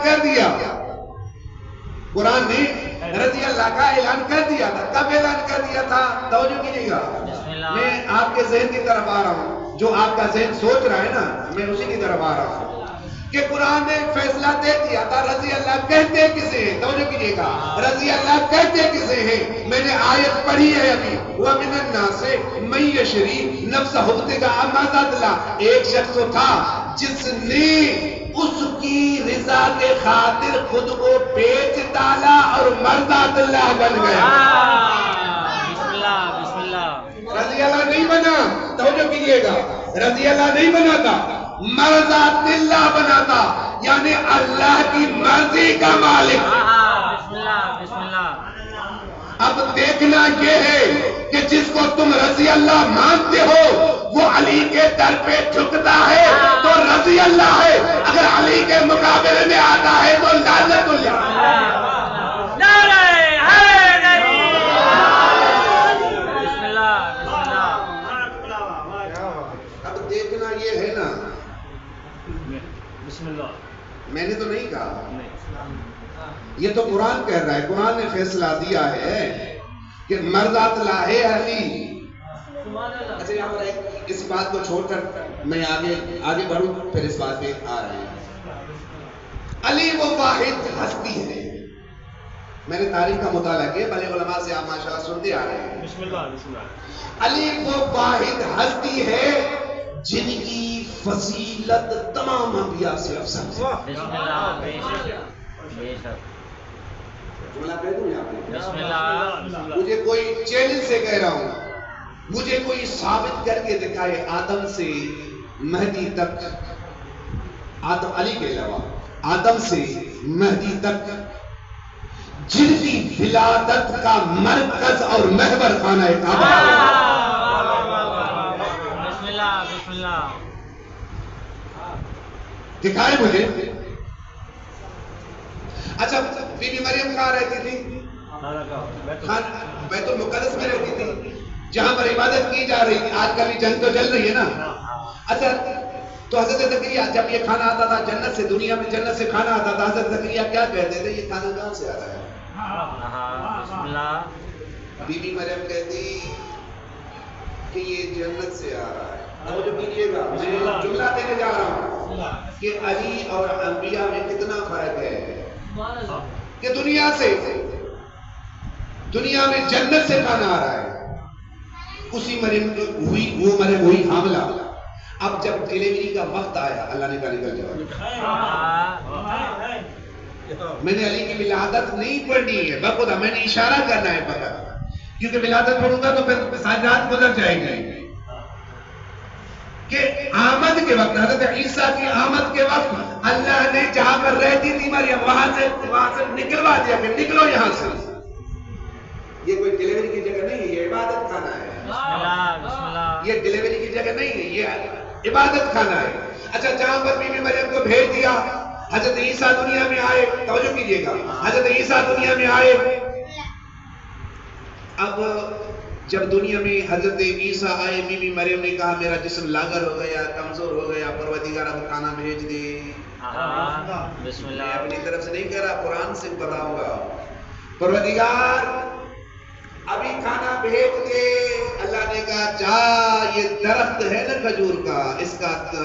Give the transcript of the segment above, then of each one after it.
کر دیا، قرآن نے رضی اللہ کا اعلان کر دیا تھا. کب اعلان کر دیا تھا؟ توجہ کیجئے گا. میں آپ کے ذہن کی طرف آ رہا ہوں، جو آپ کا ذہن سوچ رہا ہے نا، میں اسی کی طرف آ رہا ہوں کہ قرآن نے فیصلہ دے دیا تھا. رضی اللہ کہتے کسے ہیں؟ توجہ کیجئے گا. رضی اللہ کہتے کسے ہیں؟ میں نے آیت پڑھی ہے ابھی، وَمِنَ النَّاسِ مَن يَشْرِي نَفْسَهُ ابْتِغَاءَ مَرْضَاتِ اللَّهِ. ایک شخص تو تھا جس نے اس کی رضا کے خاطر خود کو بیچ ڈالا اور مرضات اللہ بن گیا. بسم اللہ بسم اللہ. رضی اللہ نہیں بنا، توجہ کیجئے گا، رضی اللہ نہیں بنا تھا، مرضات اللہ بنا تھا، یعنی اللہ کی مرضی کا مالک. بسم اللہ بسم اللہ. اب دیکھنا یہ ہے کہ جس کو تم رضی اللہ مانتے ہو وہ علی کے در پہ جھکتا ہے تو رضی اللہ ہے، اگر علی کے مقابلے میں آتا ہے تو لعنت اللہ. نعرہ حیدری. بسم اللہ بسم اللہ. اب دیکھنا یہ ہے نا، بسم اللہ. میں نے تو نہیں کہا، یہ تو قرآن کہہ رہا ہے. قرآن نے فیصلہ دیا ہے کہ مرضات اللہ ہے علی. اچھا یہاں پر اس بات کو چھوڑ کر میں آگے بڑھوں، پھر اس بات پہ آ رہے ہیں. علی وہ واحد ہستی ہے. میں نے تاریخ کا مطالعہ کیا، بڑے علماء سے آپ ماشاءاللہ سنتے آ رہے ہیں. بسم اللہ بسم اللہ. علی وہ واحد ہستی ہے جن کی فضیلت تمام انبیاء سے افضل ہے. بسم اللہ بے شک بے شک. جملہ کہہ دوں یہاں پہ؟ بسم اللہ. مجھے کوئی چیلنج سے کہہ رہا ہوں، مجھے کوئی ثابت کر کے دکھائے آدم سے مہدی تک، آدم علی کے علاوہ آدم سے مہدی تک جن کی ولادت کا مرکز اور محور خانہ کعبہ ہے. بسم اللہ بسم اللہ. دکھائے مجھے. اچھا بی بی مریم کہاں رہتی تھی؟ بیت المقدس میں رہتی تھی، جہاں پر عبادت کی جا رہی تھی. آج کل بھی جنگ تو چل رہی ہے نا. اچھا تو حضرت زکریا جب یہ کھانا آتا تھا جنت سے، دنیا میں جنت سے کھانا آتا تھا، حضرت زکریا کیا کہتے تھے؟ یہ کھانا کہاں سے آ رہا ہے؟ بسم اللہ. بی بی مریم کہتی کہ یہ جنت سے آ رہا ہے. توجہ کیجئے گا، میں جملہ دینے جا رہا ہوں کہ علی اور انبیاء میں کتنا فرق ہے کہ دنیا میں جنت سے کھانا آ رہا ہے. اسی مریم ہوئی، وہ مریم ہوئی حاملہ. اب جب ڈیلیوری کا وقت آیا، اللہ نے کہا نکل جاؤ. میں نے علی کی ولادت نہیں پڑھنی ہے بخدا، میں نے اشارہ کرنا ہے فقط، کیونکہ ولادت پڑھوں گا تو پھر ساری رات گزر جائے گی. کہ آمد کے وقت، حضرت عیسیٰ کی آمد کے وقت اللہ نے جہاں پر رہتی تھی مریم وہاں سے نکلوا دیا کہ نکلو یہاں سے. یہ کوئی ڈیلیوری کی جگہ نہیں ہے، یہ عبادت خانہ ہے. بسم اللہ. یہ ڈیلیوری کی جگہ نہیں ہے، یہ عبادت خانہ ہے. اچھا جہاں پر بی بی مریم کو بھیج دیا، حضرت عیسیٰ دنیا میں آئے. توجہ کیجئے گا، حضرت عیسیٰ دنیا میں آئے. اب جب دنیا میں حضرت عیسیٰ آئے، بی بی مریم نے کہا میرا جسم لاغر ہو گیا، کمزور ہو گیا، پروردگار اب کھانا بھیج دے. بسم میں اللہ. اپنی طرف سے نہیں کہہ رہا، قرآن سے بتاؤں گا. پروردگار ابھی کھانا بھیج دے. اللہ نے کہا جا، یہ درخت ہے نا کھجور کا،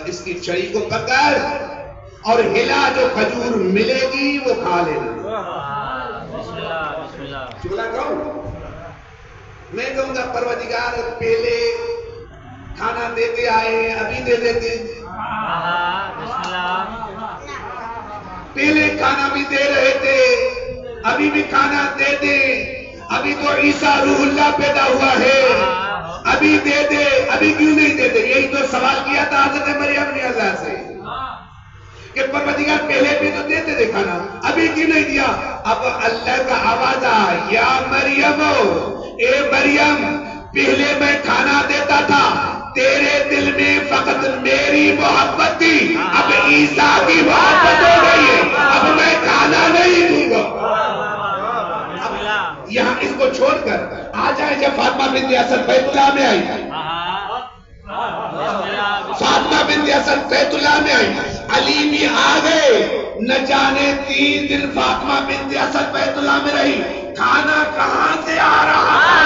اس کی چھڑی کو پکڑ اور ہلا، جو کھجور ملے گی وہ کھا لینا. بسم اللہ بسم اللہ. چگلا کہوں؟ میں کہوں گا پروردگار پہلے کھانا دیتے آئے ہیں، ابھی دے دیتے. بسم اللہ. پہلے کھانا بھی دے رہے تھے، ابھی بھی کھانا دے دیں. ابھی تو عیسیٰ روح اللہ پیدا ہوا ہے، ابھی دے دے. ابھی کیوں نہیں دیتے؟ یہی تو سوال کیا تھا حضرت مریم نے اللہ سے کہ پروردگار پہلے بھی تو دیتے تھے کھانا، ابھی کیوں نہیں دیا؟ اب اللہ کا آواز آیا، یا مریم، اے مریم، پہلے میں کھانا دیتا تھا، تیرے دل میں فقط میری محبت تھی، اب عیسیٰ کی محبت ہو گئی ہے، اب میں کھانا نہیں دوں گا. یہاں اس کو چھوڑ کر آ جائیں. جب فاطمہ بنت اسد بیت اللہ میں آئی، فاطمہ بنت اسد بیت اللہ میں آئی، علی بھی آ گئے، نہ جانے 3 دن فاطمہ بنت اسد بیت اللہ میں رہی، کھانا کہاں سے آ رہا تھا؟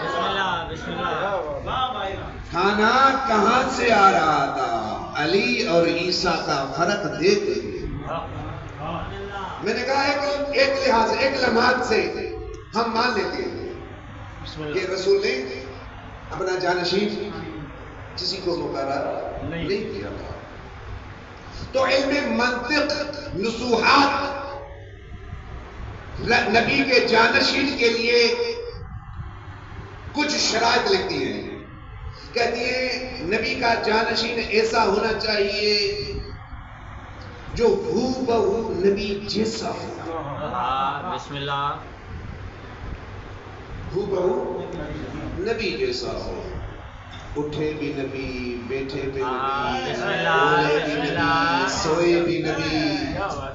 بسم اللہ بسم اللہ کھانا کہاں سے آ رہا تھا؟ علی اور عیسیٰ کا فرق دیکھ میں نے کہا ایک لحاظ سے، ایک لمحات سے ہم مان لیتے ہیں کہ رسول نے اپنا جانشین کسی کو مقرر نہیں کیا تھا. تو علم منطق نصوحات نبی کے جانشین کے لیے کچھ شرائط لکھتی ہیں. کہتی ہیں نبی کا جانشین ایسا ہونا چاہیے جو ہو بہو نبی جیسا ہو. بسم اللہ ہو بہو نبی جیسا ہو، اٹھے بھی نبی، بیٹھے بھی نبی، بسم اللہ بولے بھی بسم نبی، اللہ سوئے بھی نبی.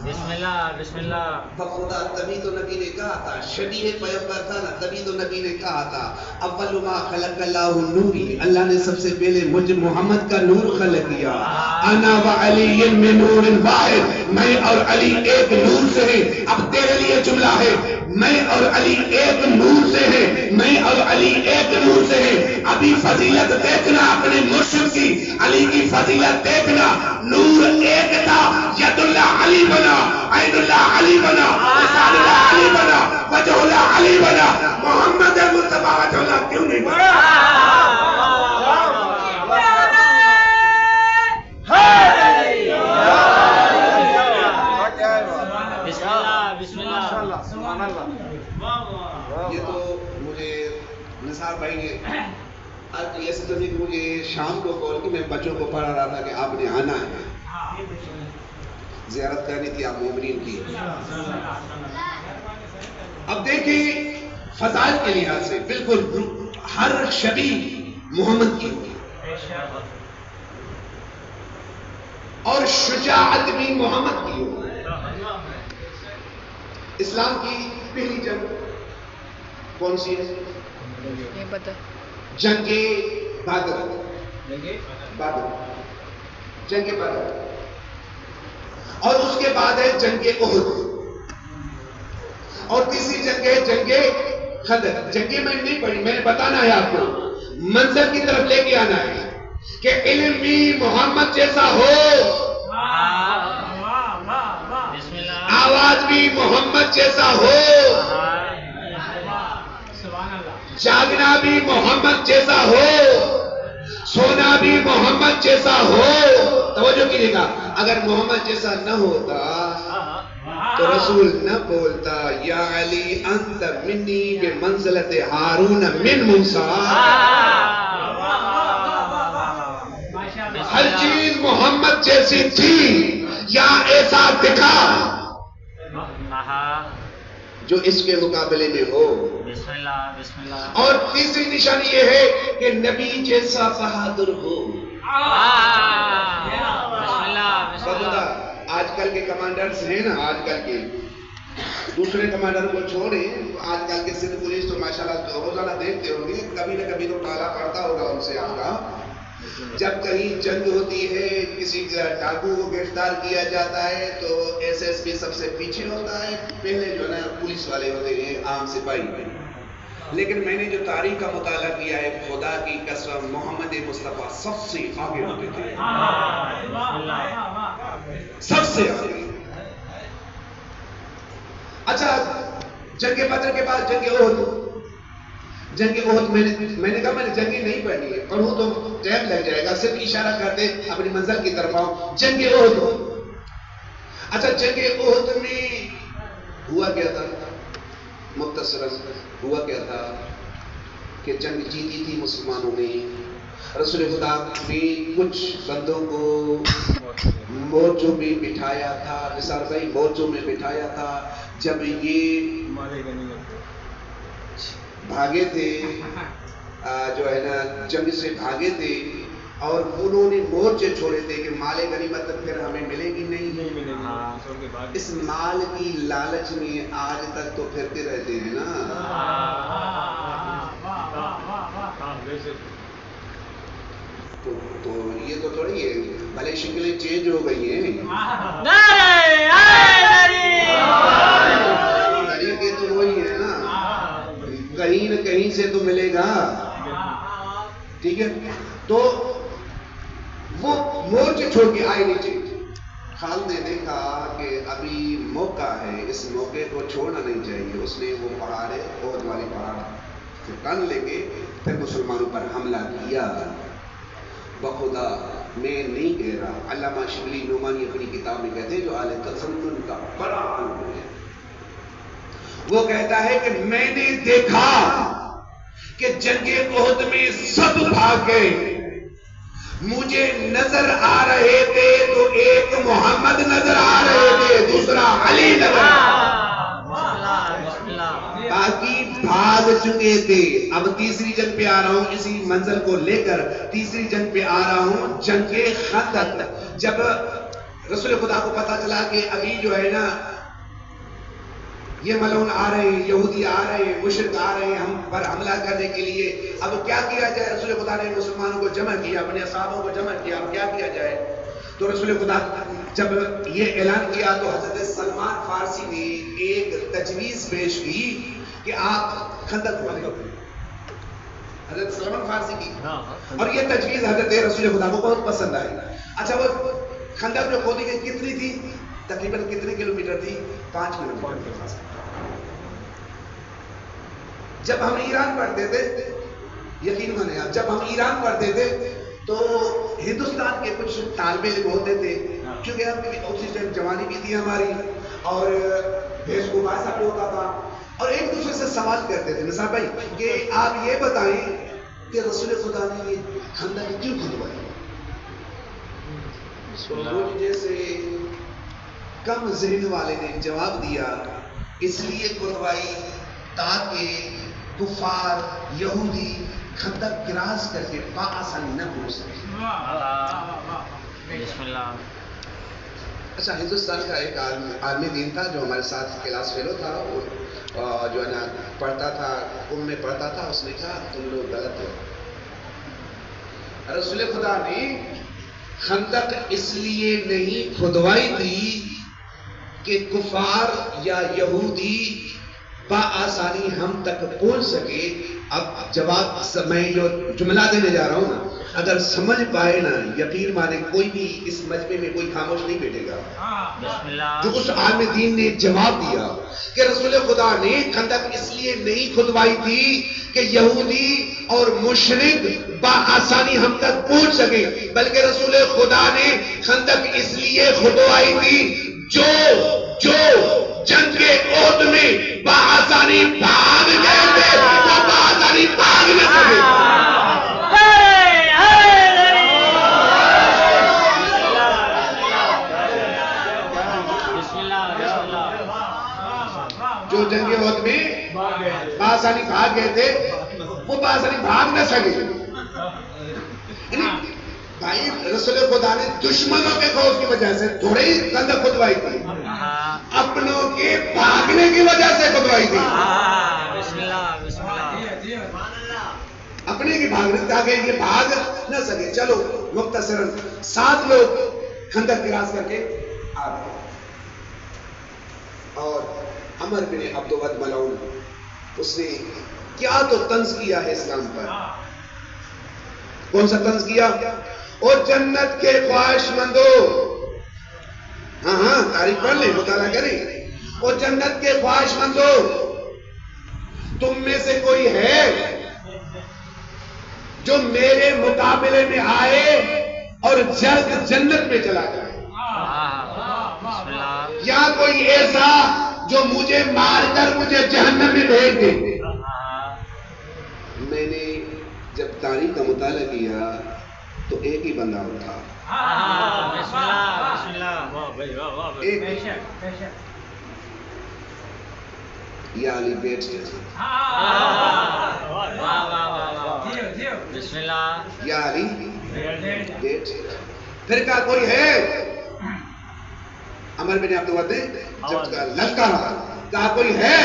بسم اللہ بسم اللہ خدا تبھی تو نبی نے کہا تھا، شبیہ پیغمبر تھا نا، تبھی تو نبی نے کہا تھا اول ما خلق اللہ نوری، اللہ نے سب سے پہلے مجھ محمد کا نور خلق کیا. انا و علی من نور واحد، میں اور علی ایک نور سے ہیں. اب تیرے لیے جملہ ہے، میں اور علی ایک نور سے ہیں، میں اور علی ایک نور سے ہیں. ابھی فضیلت دیکھنا اپنے مرشد کی، علی کی فضیلت دیکھنا. نور ایک تھا، ید اللہ علی بنا، عین اللہ علی بنا، لسان اللہ علی بنا، وجہ اللہ علی بنا. محمد مصطفیٰ وجہ اللہ کیوں نہیں بنا؟ بسم اللہ بسم اللہ یہ تو مجھے نثار بھائی نے ایسے تو نہیں کہ مجھے شام کو کال کی، میں بچوں کو پڑھا رہا تھا کہ آپ نے آنا ہے، زیارت کرنی تھی آپ مومنین کی. اب دیکھیں فضائل کے لحاظ سے بالکل ہر شبی محمد کی ہوگی اور شجاعت بھی محمد کی ہوگی. اسلام کی پہلی جنگ کون سی ہے؟ جنگ بدر. جنگ بدر. اور اس کے بعد ہے جنگ احد، اور تیسری جنگ ہے جنگ خندق. جنگیں میں نہیں پڑھی، میں نے بتانا ہے آپ کو، منظر کی طرف لے کے آنا ہے کہ علم بھی محمد جیسا ہو، آواز بھی محمد جیسا ہو، جاگنا بھی محمد جیسا ہو، سونا بھی محمد جیسا ہو. توجہ کیجیے گا، اگر محمد جیسا نہ ہوتا تو رسول نہ بولتا یا علی انت منی بمنزلت ہارون من موسیٰ. ہر چیز محمد جیسی تھی یا ایسا دکھا جو اس کے مقابلے میں ہو. بسم اللہ بسم اللہ اور تیسری نشانی یہ ہے کہ نبی جیسا بہادر ہو. بسم اللہ بسم اللہ آج کل کے کمانڈرز ہیں نا، آج کل کے دوسرے کمانڈر کو چھوڑیں، آج کل کے سندھ پولیس تو ماشاءاللہ روزانہ دیکھتے ہوں گے، کبھی نہ کبھی تو ٹالا پڑتا ہوگا ان سے آپ کا. جب کہیں جنگ ہوتی ہے، کسی ڈاکو کو گرفتار کیا جاتا ہے تو ایس ایس پی سب سے پیچھے ہوتا ہے، پہلے جو ہے نا پولیس والے ہوتے ہیں، عام سپاہی. لیکن میں نے جو تاریخ کا مطالعہ کیا ہے، خدا کی قسم محمد مصطفیٰ سب سے آگے ہوتے تھے، سب سے آگے. اچھا جنگ بدر کے بعد جنگ احد. جنگ احد میں نے کہا میں نے جنگیں نہیں پڑھی ہے، پڑھوں تو ٹائم لگ جائے گا، صرف اشارہ کرتے اپنی منزل کی طرف آؤں. جنگ احد. اچھا جنگ احد میں ہوا کیا تھا؟ مختصر ہوا کیا تھا کہ جنگ جیتی تھی مسلمانوں نے. رسول خدا نے کچھ بندوں کو مورچوں میں بٹھایا تھا، نثار بھائی مورچوں میں بٹھایا تھا. جب یہ بھاگے تھے، جو ہے نا جنگ سے بھاگے تھے، اور انہوں نے مورچے چھوڑے تھے کہ مال غنیمت پھر ہمیں ملے گی نہیں. اس مال کی لالچ میں آج تک تو پھرتے رہتے ہیں نا. تو تو یہ تو تھوڑی ہے، بھلے شکلیں چینج ہو گئی ہیں، طریقے تو وہی ہے نا، کہیں نہ کہیں سے تو ملے گا، ٹھیک ہے؟ تو وہ مورچے چھوڑ کے آئے نیچے. خالد نے دیکھا کہ ابھی موقع ہے، اس موقع کو چھوڑنا نہیں چاہیے. اس نے وہ پہاڑ عہد والی پہاڑ سے ٹن لے کے پھر مسلمانوں پر حملہ کیا. بخدا میں نہیں کہہ رہا، علامہ شبلی نعمانی اپنی کتاب میں کہتے ہیں جو اہل تسنن کا بڑا عالم ہے، وہ کہتا ہے کہ میں نے دیکھا کہ جنگ احد میں سب بھاگ گئے، مجھے نظر آ رہے تھے تو ایک محمد نظر آ رہے تھے، دوسرا علی نظر آ رہے تھے، باقی بھاگ چکے تھے. اب تیسری جنگ پہ آ رہا ہوں، اسی منزل کو لے کر تیسری جنگ پہ آ رہا ہوں، جنگ خندق. جب رسول خدا کو پتا چلا کہ ابھی جو ہے نا یہ ملعون آ رہے ہیں، یہودی آ رہے ہیں، مشرک آ رہے ہیں ہم پر حملہ کرنے کے لیے، اب کیا کیا جائے؟ رسول خدا نے مسلمانوں کو جمع کیا، اپنے اصحابوں کو جمع کیا، اب کیا کیا جائے؟ تو رسول خدا جب یہ اعلان کیا تو حضرت سلمان فارسی نے ایک تجویز پیش کی کہ آپ خندق کھودیں. حضرت سلمان فارسی کی، اور یہ تجویز حضرت رسول خدا کو بہت پسند آئی. اچھا وہ خندق جو کھودی گئی کتنی تھی؟ تقریباً کتنے کلومیٹر تھی؟ 5 کلومیٹر. جب ہم ایران پڑھتے تھے، یقین مانے آپ، جب ہم ایران پڑھتے تھے تو ہندوستان کے کچھ طالب علم ہوتے تھے، کیونکہ ہم اسی ٹائم جوانی بھی تھی ہماری اور بھیس کو واسا بھی ہوتا تھا، اور ایک دوسرے سے سوال کرتے تھے نثار بھائی کہ آپ یہ بتائیں کہ رسول خدا نے یہ خندق کیوں کھدوائی؟ مجھ جیسے کم ذہن والے نے جواب دیا، اس لیے کھدوائی تاکہ کفار یہودی خندق کراس کر کے بآسانی نہ پہنچ سکے. اچھا، ہندوستان کا ایک عالمی دین تھا جو ہمارے ساتھ کلاس فیلو تھا، وہ جو ہے نا پڑھتا تھا، میں پڑھتا تھا، اس نے کہا تم لوگ غلط ہو. رسول خدا نے خندق اس لیے نہیں کھدوائی تھی کہ کفار یا یہودی بآسانی ہم تک پہنچ سکے. اب جواب میں جو جملہ دینے جا رہا ہوں نا، اگر سمجھ پائے نا، یقین مانے کوئی بھی اس مجمع میں کوئی خاموش نہیں بیٹھے گا. جو اس عالم دین نے جواب دیا کہ رسول خدا نے خندق اس لیے نہیں کھدوائی تھی کہ یہودی اور مشرک بآسانی ہم تک پہنچ سکے، بلکہ رسول خدا نے خندق اس لیے کھدوائی تھی جو جنگ کے عہد میں بآسانی بھاگ گئے تھے وہ بآسانی بھاگ نہ سکے. جو جنگ عہد میں بآسانی بھاگ گئے تھے وہ بآسانی بھاگ نہ سکے. بھائی رسول خدا نے دشمنوں کے خوف کی وجہ سے تھوڑے ہی خندق کھدوائی تھی، اپنوں کے بھاگنے کی وجہ سے کھدوائی تھی. اپنے کی بھاگنے تاکہ یہ بھاگ نہ سکے. چلو مختصراً 7 لوگ خندق کراس کر کے آ گئے، اور عمر بن عبدود ملعون اس نے کیا تو طنز کیا ہے اسلام پر. کون سا طنز کیا؟ اور جنت کے خواہش مندو، ہاں تاریخ پڑھ لیں، مطالعہ کریں. اور جنت کے خواہش مندو، تم میں سے کوئی ہے جو میرے مقابلے میں آئے اور جلد جنت میں چلا جائے، یا کوئی ایسا جو مجھے مار کر مجھے جہنم میں بھیج دے. میں نے جب تاریخ کا مطالعہ کیا تو ایک ہی بندہ اٹھا، یا علی بیٹھ جیسا، یا علی بیٹھ. پھر کہا کوئی ہے؟ عمر بن عبدود نے جب للکارا، کہا کوئی ہے؟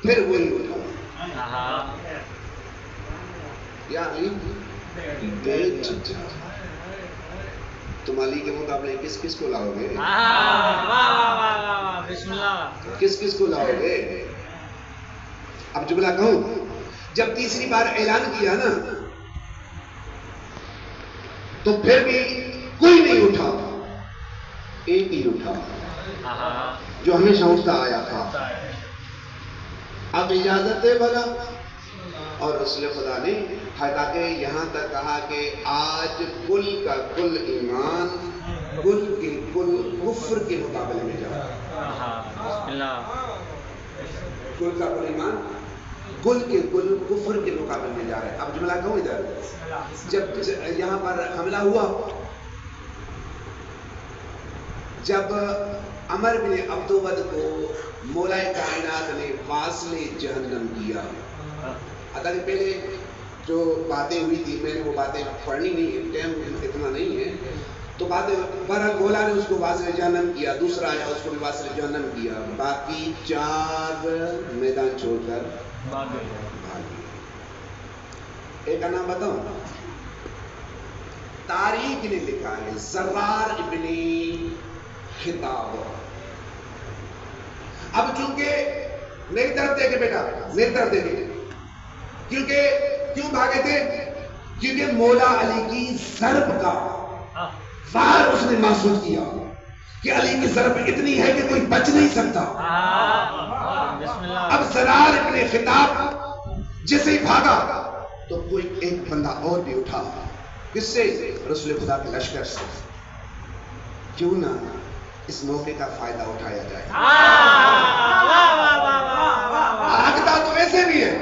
پھر وہی اٹھا، یا علی تم علی کے مقابلے کس کس کو لاؤ گے؟ بسم اللہ. کس کس کو لاؤ گے؟ اب جملہ کہوں، جب تیسری بار اعلان کیا نا تو پھر بھی کوئی نہیں اٹھا، ایک ہی اٹھا جو ہمیشہ اٹھتا آیا تھا. اب اجازت ہے بھلا، اور رسول خدا نے حتیٰ یہاں تک کہا کہ آج کل کا کل ایمان کل کے کل کفر کے مقابلے میں جا رہا ہے. کل کا کل ایمان کل کے کل کفر کے مقابلے میں جا رہا ہے. اب جملہ کہوں ادھر، جب یہاں پر حملہ ہوا، جب عمر بن عبدود کو مولا کائنات نے واصل جہنم کیا، اگر پہلے جو باتیں ہوئی تھی میں نے وہ باتیں پڑھنی نہیں، ٹائم اتنا نہیں ہے، تو باتیں بہرحال مولا نے اس کو واصل جہنم کیا، دوسرا آیا اس کو بھی واصل جہنم کیا، باقی 4 میدان چھوڑ کر بھاگ گئے. ایک کا نام بتاؤں، تاریخ نے لکھا ہے زرار ابن خطاب. اب چونکہ میری طرف دیکھے بیٹا، میری طرف دیکھے، کیوں بھاگے تھے؟ کیونکہ مولا علی کی ضرب کا وار اس نے محسوس کیا کہ علی کی ضرب اتنی ہے کہ کوئی بچ نہیں سکتا. اب زرار ابن خطاب جسے ہی بھاگا تو کوئی ایک بندہ اور بھی اٹھا. کس سے؟ رسول خدا کے لشکر سے. کیوں نہ اس موقع کا فائدہ اٹھایا جائے. بھاگتا تو ویسے بھی ہے،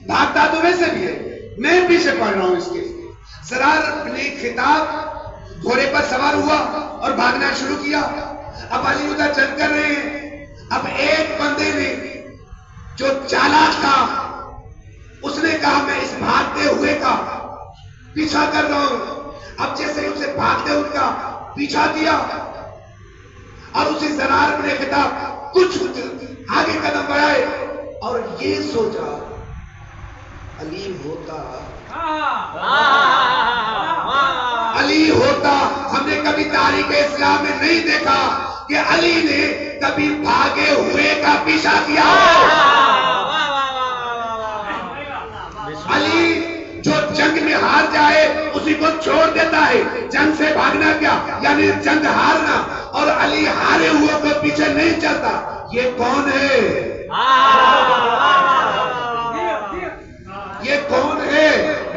بھاگتا تو ویسے بھی ہے، میں پیچھے پڑھ رہا ہوں اس کے. زرار ابن خطاب گھوڑے پر سوار ہوا اور بھاگنا شروع کیا. اب علی ادھر جنگ کر رہے ہیں. اب ایک بندے نے جو چالاک تھا اس نے کہا میں اس بھاگتے ہوئے کا پیچھا کر رہا ہوں. اب جیسے اسے بھاگتے ان کا پیچھا کیا اور اسے زرار ابن خطاب کچھ آگے قدم بڑھائے اور یہ سوچا علی ہوتا ہم نے کبھی تاریخ اسلام میں نہیں دیکھا کہ علی نے کبھی بھاگے ہوئے کا پیچھا کیا. علی جو جنگ میں ہار جائے اسی کو چھوڑ دیتا ہے. جنگ سے بھاگنا کیا یعنی جنگ ہارنا، اور علی ہارے ہوئے کو پیچھے نہیں چلتا. یہ کون ہے؟ یہ کون ہے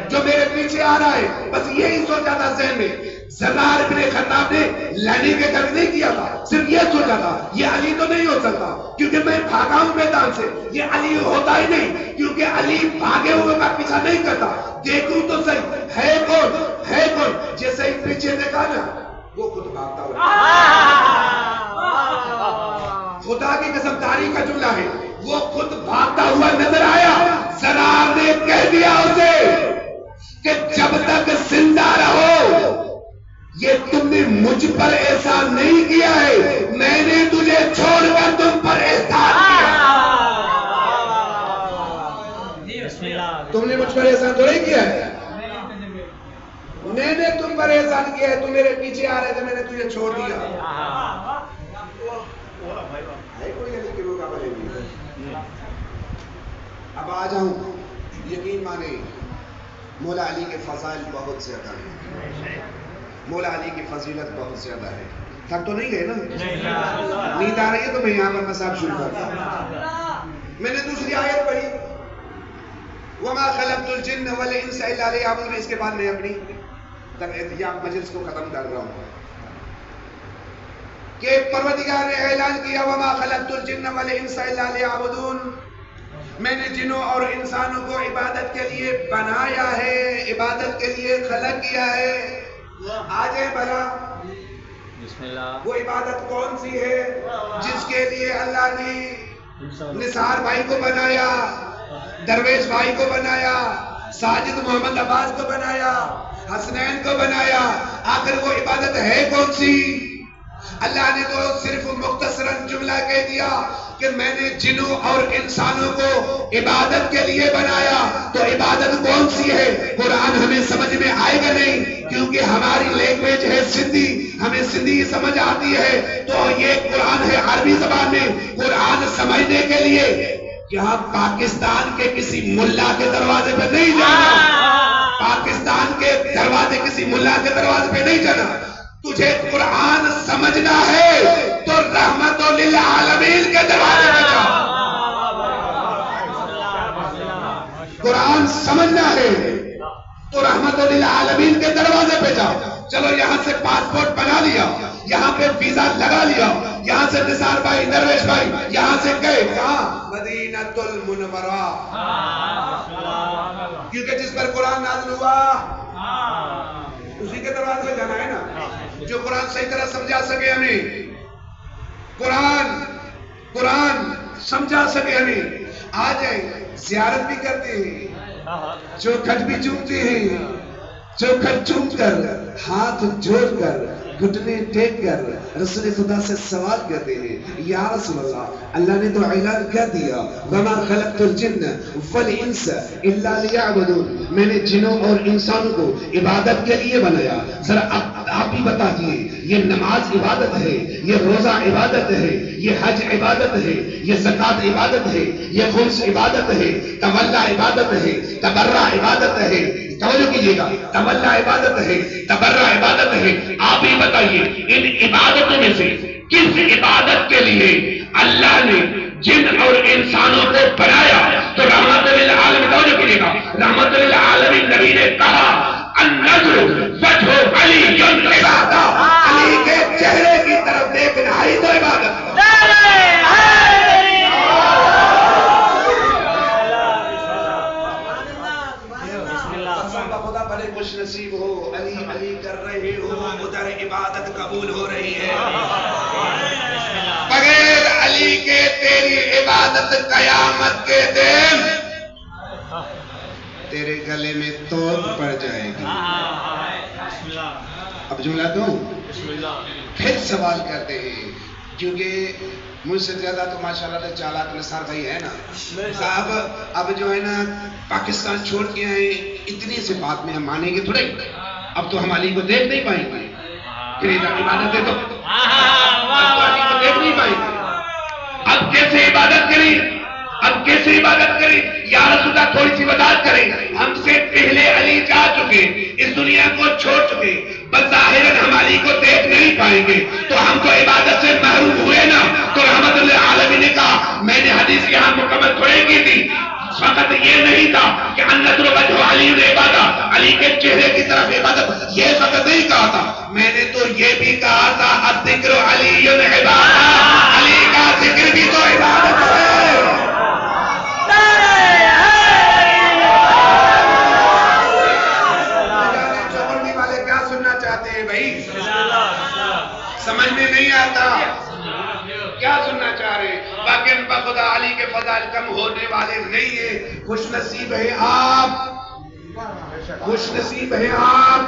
جو میرے پیچھے آ رہا ہے؟ بس یہی سوچا تھا ذہن میں. زرار ابن خطاب نے لڑنے کے کر نہیں کیا تھا، صرف یہ سوچا تھا یہ علی تو نہیں ہو سکتا کیونکہ میں بھاگا ہوں میدان سے. یہ علی ہوتا ہی نہیں کیونکہ علی بھاگے ہوئے کا پیچھا نہیں کرتا. دیکھوں تو صحیح ہے کون. جیسے ہی پیچھے دیکھا نا وہ خود بھاگتا ہوا. خدا کی قسم تاریخ کا جملہ ہے، وہ خود بھاگتا ہوا نظر آیا. زرار نے کہہ دیا اسے کہ جب تک زندہ رہو یہ تم نے مجھ پر احسان نہیں کیا ہے، میں نے تجھے چھوڑ کر تم پر احسان کیا. تم نے مجھ پر احسان تو نہیں کیا ہے، میں نے تم پر احسان کیا ہے. تم میرے پیچھے آ رہے تھے، میں نے تجھے چھوڑ دیا. کوئی علی کے مقابلے نہیں. اب آ جاؤں، یقین مانے مولا علی کے فضائل بہت زیادہ ہیں، مولا علی کی فضیلت بہت زیادہ ہے. تھک تو نہیں گئے نا؟ نیند آ رہی ہے تو میں یہاں پر مساق شروع کرتا ہوں. میں نے دوسری آیت پڑھی وَمَا خَلَقْتُ الْجِنَّ وَالْإِنسَ إِلَّا لِيَعْبُدُونِ. اس کے بعد میں اپنی مجلس کو ختم کر رہا ہوں کہ پروردگار نے اعلان کیا وَمَا خَلَقْتُ الْجِنَّ وَالْإِنسَ إِلَّا لِيَعْبُدُونِ. میں نے جنوں اور انسانوں کو عبادت کے لیے بنایا ہے، عبادت کے لیے خلق کیا ہے. آجے بھلا وہ عبادت کون سی ہے جس کے لیے اللہ نے نثار بھائی کو بنایا، درویش بھائی کو بنایا، ساجد محمد عباس کو بنایا، حسنین کو بنایا؟ آخر وہ عبادت ہے کون سی؟ اللہ نے تو صرف مختصراً جملہ کہہ دیا کہ میں نے جنوں اور انسانوں کو عبادت کے لیے بنایا، تو عبادت کون سی ہے؟ قرآن ہمیں سمجھ میں آئے گا نہیں، کیونکہ ہماری لینگویج ہے سندھی، ہمیں سندھی سمجھ آتی ہے، تو یہ قرآن ہے عربی زبان میں۔ قرآن سمجھنے کے لیے یہاں پاکستان کے کسی ملا کے دروازے پہ نہیں جانا، پاکستان کے دروازے کسی ملا کے دروازے پہ نہیں جانا۔ تجھے قرآن سمجھنا ہے تو رحمت للعالمین کے دروازے پہ جا۔ قرآن سمجھنا ہے تو رحمت للعالمین کے دروازے پہ جا۔ چلو یہاں سے پاسپورٹ بنا لیا، یہاں پہ ویزا لگا لیا، یہاں سے نثار بھائی، درویش بھائی یہاں سے گئے کہاں؟ مدینہ المنورہ، کیونکہ جس پر قرآن نازل ہوا اسی کے دروازے پہ جانا ہے نا، جو قرآن صحیح طرح سمجھا سکے ہمیں، قرآن سمجھا سکے ہمیں۔ آ جائیں، زیارت بھی کرتے ہیں، چوکھٹ بھی چومتے ہیں، چوکھٹ چوم کر ہاتھ جوڑ کر گھٹنے ٹیک کر رسول خدا سے سوال کرتے ہیں، یا رسول اللہ، اللہ نے تو اعلان کر دیا وما خلقت الجن والانس الا لیعبدون، میں نے جنوں اور انسانوں کو عبادت کے لیے بنایا۔ ذرا آپ ہی بتا دیے، یہ نماز عبادت ہے، یہ روزہ عبادت ہے، یہ حج عبادت ہے، یہ زکوٰۃ عبادت ہے، یہ خمس عبادت ہے، تولا عبادت ہے، تبرع عبادت ہے، توجہ کیجیے گا، تولا عبادت ہے، تبرع عبادت ہے۔ آپ ہی بتائیے ان عبادتوں میں سے کس عبادت کے لیے اللہ نے جن اور انسانوں کو بنایا؟ تو رحمت للعالمین، توجہ کیجیے گا، رحمت للعالمین نبی نے کہا النظر وجہ علی عبادہ، علی کے چہرے کی طرف دیکھنا ہی تو عبادت ہے۔ خدا بڑے خوش نصیب ہو، علی علی کر رہے ہو، ادھر عبادت قبول ہو رہی ہے۔ بغیر علی کے تیری عبادت قیامت کے دن تیرے گلے میں توق پڑ جائے گی۔ اب جملہ دوں، پھر سوال کرتے ہیں، کیونکہ مجھ سے زیادہ تو ماشاءاللہ چالاک نثار بھائی ہے نا صاحب، اب جو ہے نا پاکستان چھوڑ کے آئے، اتنی سے بات میں ہم مانیں گے تھوڑے، اب تو ہم علی کو دیکھ نہیں پائیں گے، پھر عبادت ہے تو اب تو علی کو دیکھ نہیں پائیں گے، اب کیسے عبادت کریں؟ اب کیسے عبادت کریں؟ یا رسول اللہ تھوڑی سی وضاحت کریں، ہم سے پہلے علی جا چکے، اس دنیا کو چھوڑ چکے، بظاہر ہم علی کو دیکھ نہیں پائیں گے، تو ہم تو عبادت سے محروم ہوئے نا۔ تو رحمت للعالمین نے کہا، میں نے حدیث یہاں مکمل تھوڑے کی تھی، فقط یہ نہیں تھا کہ النظر وجہ علی عبادہ، علی کے چہرے کی طرف عبادت، یہ فقط نہیں کہا تھا، میں نے تو یہ بھی کہا تھا الذکر علی عبادہ، علی کا ذکر بھی تو عبادت ہے۔ سمجھ میں نہیں آتا کیا سننا چاہ رہے؟ باقی بخدا علی کے فضائل کم ہونے والے نہیں ہیں، خوش نصیب ہیں آپ، خوش نصیب ہیں آپ،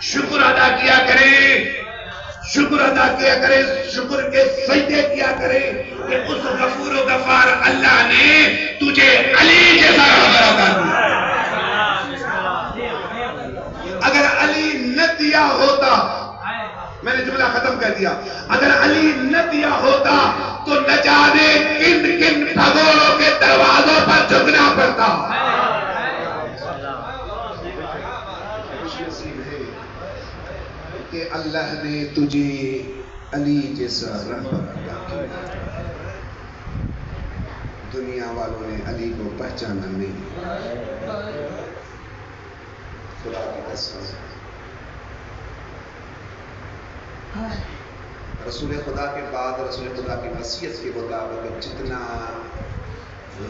شکر ادا کیا کریں، شکر ادا کیا کریں، شکر کے سجدے کیا کریں کہ اس غفور و غفار اللہ نے تجھے علی جیسا رہبر عطا کیا۔ اگر علی نہ دیا ہوتا، میں نے جملہ ختم کر دیا، اگر علی نہ دیا ہوتا تو نہ جانے کن کن بھگوروں کے دروازوں پر جھکنا پڑتا۔ خوش نصیب ہے کہ اللہ نے تجھے علی جیسا رہبر عطا کیا۔ دنیا والوں نے علی کو پہچانا نہیں، خدا کی قسم رسول خدا کے بعد رسول خدا کی وصیت کے مطابق جتنا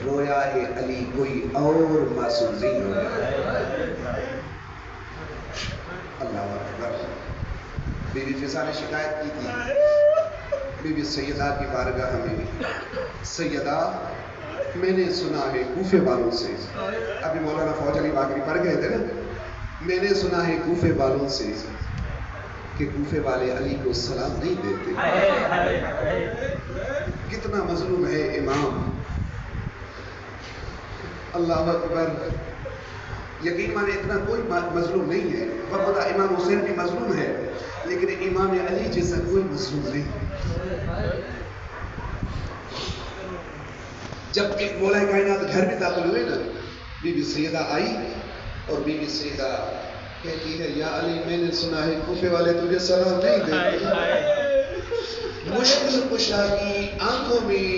رویا ہے علی کوئی اور معصوم نہیں رویا۔ اللہ اکبر۔ بی بی فضا نے شکایت کی تھی بی بی سیدہ کی بارگاہ میں، سیدہ میں نے سنا ہے کوفے والوں سے، ابھی مولانا فوج علی باقری پڑھ گئے تھے نا، میں نے سنا ہے کوفے والوں سے کہ کوفے والے علی کو سلام نہیں دیتے. کتنا مظلوم ہے امام. اللہ اکبر. یقین مانے اتنا کوئی مظلوم نہیں ہے. بخدا امام حسین بھی مظلوم ہے لیکن امام علی جیسا کوئی مظلوم نہیں. جب ایک مولا کائنات گھر میں داخل ہوئے نا، بی بی سیدہ آئی اور بی بی سیدہ کہتی ہے یا علی میں نے سنا ہے کوفے والے تجھے سلام نہیں دیتے. مشکل کشا کی آنکھوں میں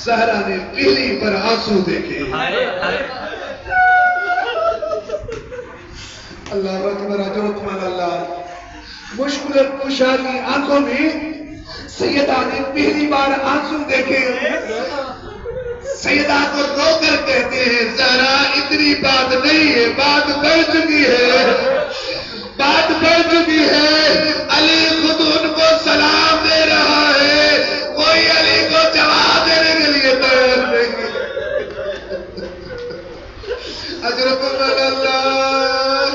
زہرا نے پہلی پر آنسو دیکھے. اللہ اکبر. اجرکم اللہ. مشکل کشا کی آنکھوں میں سیدہ نے پہلی بار آنسو دیکھے. سیدہ کو رو کر کہتے ہیں زہرا اتنی بات نہیں ہے، بات بڑھ چکی ہے، بات بڑھ چکی ہے. علی خود ان کو سلام دے رہا ہے، کوئی علی کو جواب دینے کے لیے تیار نہیں. اجرکم اللہ،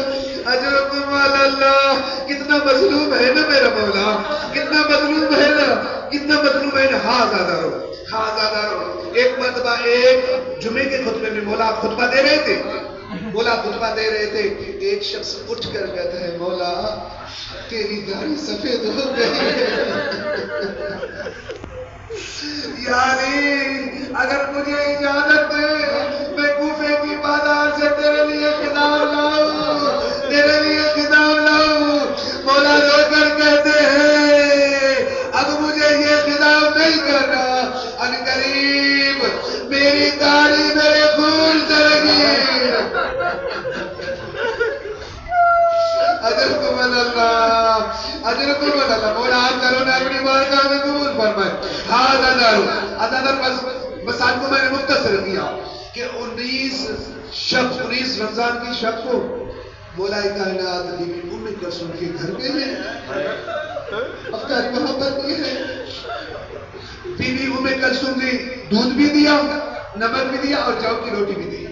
اجرکم اللہ. کتنا مظلوم ہے نا میرا مولا، کتنا مظلوم ہے نا، کتنا مظلوم ہے نا. ہاں زیادہ رو، ہاں زیادہ رو. ایک مرتبہ ایک جمعے کے خطبے میں مولا خطبہ دے رہے تھے، مولا خطبہ دے رہے تھے. ایک شخص اٹھ کر کہتا ہے مولا تیری داڑھی سفید ہو گئی. یعنی اگر مجھے اجازت دے میں کوفے کی بازار سے تیرے لیے خطاب لاؤں، تیرے لیے خطاب لاؤں. مولا رو کر کہتے ہیں اب مجھے یہ خطاب نہیں کرنا. ان قریب میری داڑھی میرے خون سے لگی. اجرکم اللہ، اجرکم اللہ. مولا آپ کرو نے اپنی بارگاہ میں قبول فرمائے. ہاں ادادر بس آپ کو میں نے مختصر کیا کہ 19 رمضان کی شب کو مولا کائنات بی بی ام کلثوم کے گھر گئے ہیں. افطاری وہاں پر کی ہے. بی بی ام کلثوم نے دودھ بھی دیا، نمک بھی دیا اور جو کی روٹی بھی دی.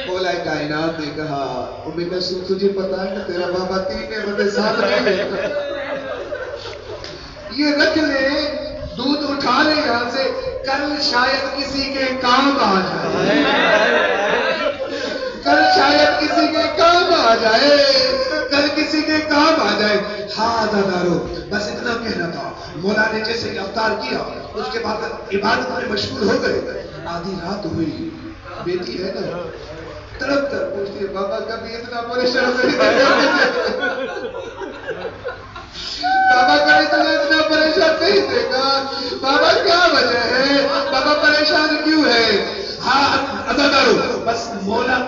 مولا کائنات نے کہا ام کلثوم تجھے پتا ہے کہ تیرا بابا 3 نعمتیں ساتھ رہے ہیں، یہ رکھ لے، دودھ اٹھا لے یہاں سے، کل شاید کسی کے کام آ جائے، کل شاید کسی کے کام آ جائے، کل کسی کے کام آ جائے. ہاں دادارو بس اتنا کہنا تھا. مولا نے جیسے افطار کیا اس کے بعد عبادت میں مشغول ہو گئے. آدھی رات ہوئی. بیٹی ہے نا تڑپ کر پوچھتی ہے بابا کبھی اتنا پریشان نہیں دیکھا، بابا کبھی تمہیں اتنا پریشان نہیں دیکھا. بابا کیا وجہ ہے، بابا پریشان کیوں ہے؟ ہاں ادادارو بس مولا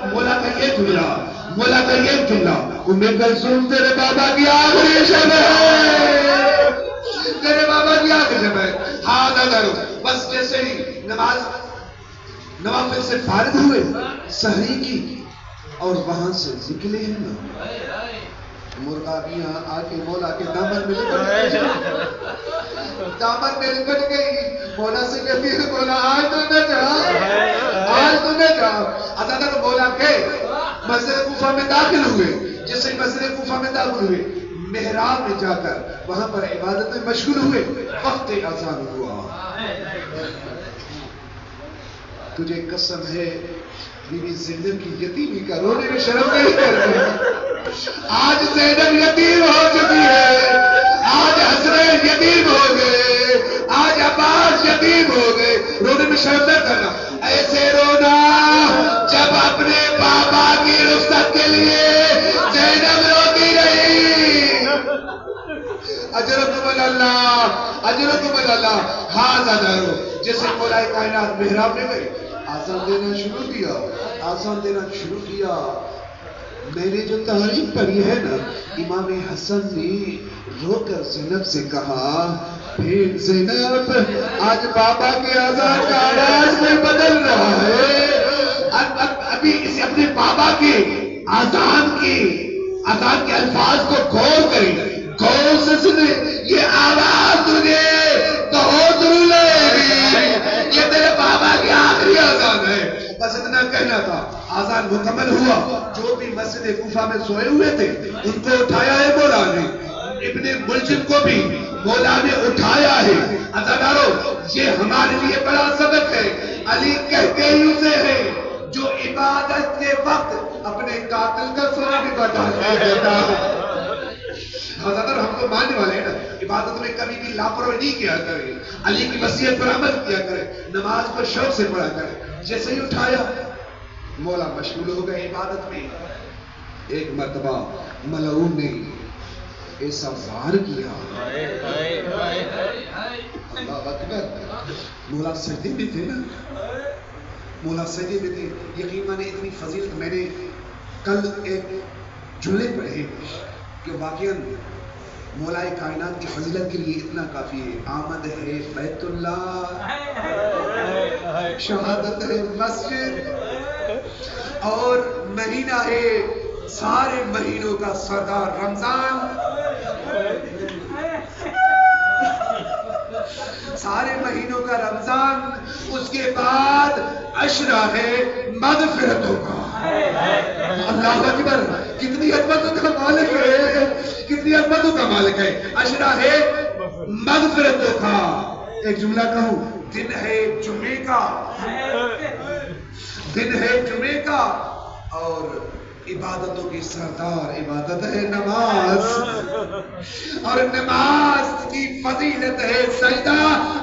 کا یہ جملہ، مولا کا یہ جملہ ام کلثوم تیرے بابا کی آخری شب ہے، تیرے بابا کی آخری شب ہے. ہاں ادادارو بس جیسے ہی نوافل سے فارغ ہوئے سحری کی اور وہاں سے نکلے ہیں نا، مرغابیاں آ کے مولا کے دامن میں لپٹ گئی، دامن میں لپٹ گئی. مولا سے کہتی ہے مولا آج تو نہ جا، آج تو نہ جا. ادادارو مولا کے مسجد کوفہ میں داخل ہوئے. جیسے مسجد کوفہ میں داخل ہوئے محراب میں جا کر وہاں پر عبادت میں مشغول ہوئے. وقت اذان ہوا. تجھے قسم ہے بی بی زینب کی یتیمی کا رونے میں شرم نہیں کرتا. آج زینب یتیم ہو چکی ہے، آج حسنین یتیم ہو گئے، آج عباس یتیم ہو گئے. رونے میں شرم نہیں کرنا. ایسے رونا جب اپنے بابا کی رخصت کے لیے زینب روتی رہی. اجرکم اللہ، اجرکم اللہ. ہاں زادارو جیسے مولا کائنات محراب میں گئے آزان دینا شروع کیا، آزان دینا شروع کیا. میں نے جو تعریف پڑھی ہے نا، امام حسن نے رو کر زینب سے کہا پھر زینب آج بابا کے آزان کا آواز میں بدل رہا ہے. ابھی اسے اپنے بابا کے آزان کے الفاظ کو غور کریں، غور سے سنے. یہ آواز تجھے بہت رلائے گی، یہ تیرے بابا کی آخری آزان ہے. بس اتنا کہنا تھا. آزان مکمل ہوا. جو بھی مسجد کوفہ میں سوئے ہوئے تھے ان کو اٹھایا ہے مولا نے. ابن ملجم کو بھی مولا نے اٹھایا ہے. عزادارو یہ ہمارے لیے بڑا سبق ہے. علی کہتے ہی اسے ہے جو عبادت کے وقت اپنے قاتل کا سر بھی بتا دیتا ہے. عزادارو ہم تو ماننے والے ہیں نا, عبادت میں کبھی بھی لاپرواہی نہیں کیا کرے, علی کی وصیت پر عمل کیا کرے, نماز پر شوق سے پڑھا کرے. جیسے ہی اٹھایا مولا مشغول ہو گئے عبادت میں. ایک مرتبہ ملعون نے ایسا وار کیا, اللہ اکبر, مولا سجدے میں تھے نا, مولا سجدے میں تھے. یقین مانے اتنی فضیلت میں نے کل ایک جملے پڑھے کہ واقعاً مولا کائنات کی فضیلت کے لیے اتنا کافی ہے. آمد ہے بیت اللہ, شہادت ہے مسجد, اور مہینہ ہے سارے مہینوں کا سردار رمضان, سارے مہینوں کا رمضان. اس کے بعد عشرہ ہے مغفرتوں کا. اللہ اکبر, کتنی عظمتوں کا مالک ہے, کتنی عظمتوں کا مالک ہے. عشرہ ہے مغفرتوں کا. ایک جملہ کہوں, دن ہے جمعے کا, دن ہے جمعے کا, اور عبادتوں کی سردار عبادت ہے نماز, اور نماز کی فضیلت ہے سجدہ.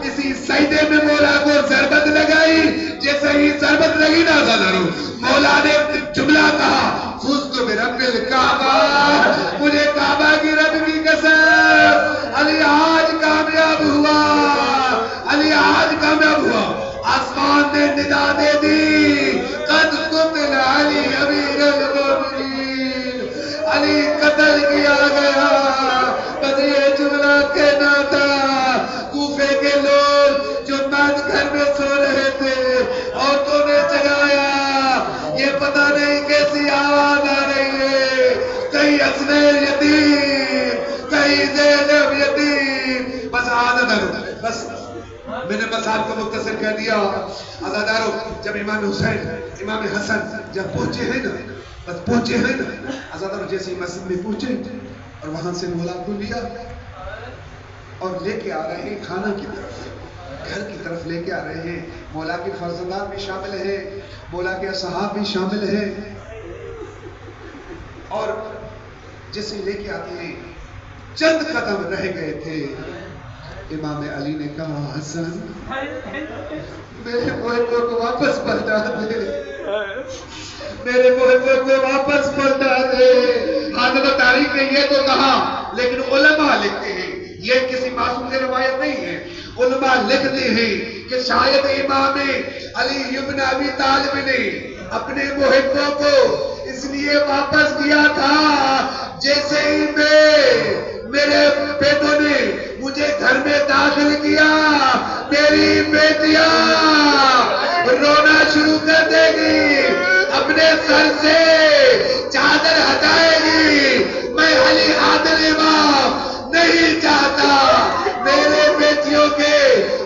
اسی سجدے میں مولا کو ضربت لگائی. جیسے ہی ضربت لگی نا ذرا مولا نے جملہ کہا, فزت برب الکعبہ, مجھے کعبہ کی رب کی قسم, علی آج کامیاب ہوا, علی آج کامیاب ہوا. آسمان نے ندا دے دی, قد قتل علی امیر المومنین, علی قتل کیا گیا. بس یہ جملہ کہنا تھا. کوفے کے لوگ جو مرد گھر میں سو رہے تھے, عورتوں نے جگایا. یہ پتہ نہیں کیسی آواز آ رہی ہے, کہیں حسنین یتیم, کہیں زینب یتیم. بس عادت ہے, بس میں نے بس آپ کو مختصر کہہ دیا. عزادارو جب امام حسین امام حسن جب پہنچے ہیں نا, بس پہنچے ہیں نا عزادارو, جیسے مسجد میں پہنچے اور وہاں سے مولا کو لیا اور لے کے آ رہے ہیں کھانا کی طرف, گھر کی طرف لے کے آ رہے ہیں. مولا کے فرزندان بھی شامل ہیں, مولا کے اصحاب بھی شامل ہیں, اور جیسے لے کے آتے ہیں چند قدم رہ گئے تھے. امام علی نے کہا, حسن میرے محبوں کو واپس پلٹا دے, میرے محبوں کو واپس پلٹا دے. حضرت تاریخ نے یہ تو کہا, لیکن علماء لکھتے ہیں, یہ کسی معصوم سے روایت نہیں ہے. علماء لکھتے ہیں کہ شاید امام علی ابن ابی طالب نے اپنے محبوں کو اس لیے واپس کیا تھا, جیسے ہی میرے بیٹوں نے مجھے گھر میں داخل کیا, میری بیٹیاں رونا شروع کر دے گی, اپنے سر سے چادر ہٹائے گی. میں علی عادل امام نہیں چاہتا میرے بیٹیوں کے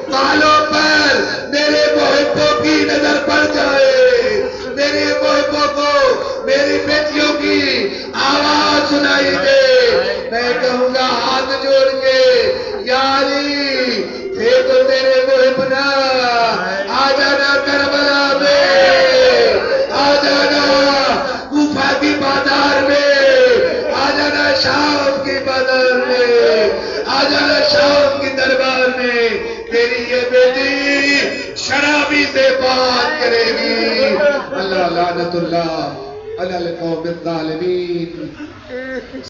بالوں پر میرے محبوں کی نظر پڑ جائے, میرے محبوں کو میری بیٹیوں کی آواز سنائی دے. میں کہوں گا ہاتھ جوڑ کے, یا علی یہ تو تیرے محب نا, آ جانا کربلا میں, آ جانا کوفہ کی بازار میں, آ جانا شام کی بازار میں, آ جانا شام کی دربار میں. تیری یہ بیٹی شرابی سے بات کرے گی. اللہ لعنت اللہ علی القوم الظالمین.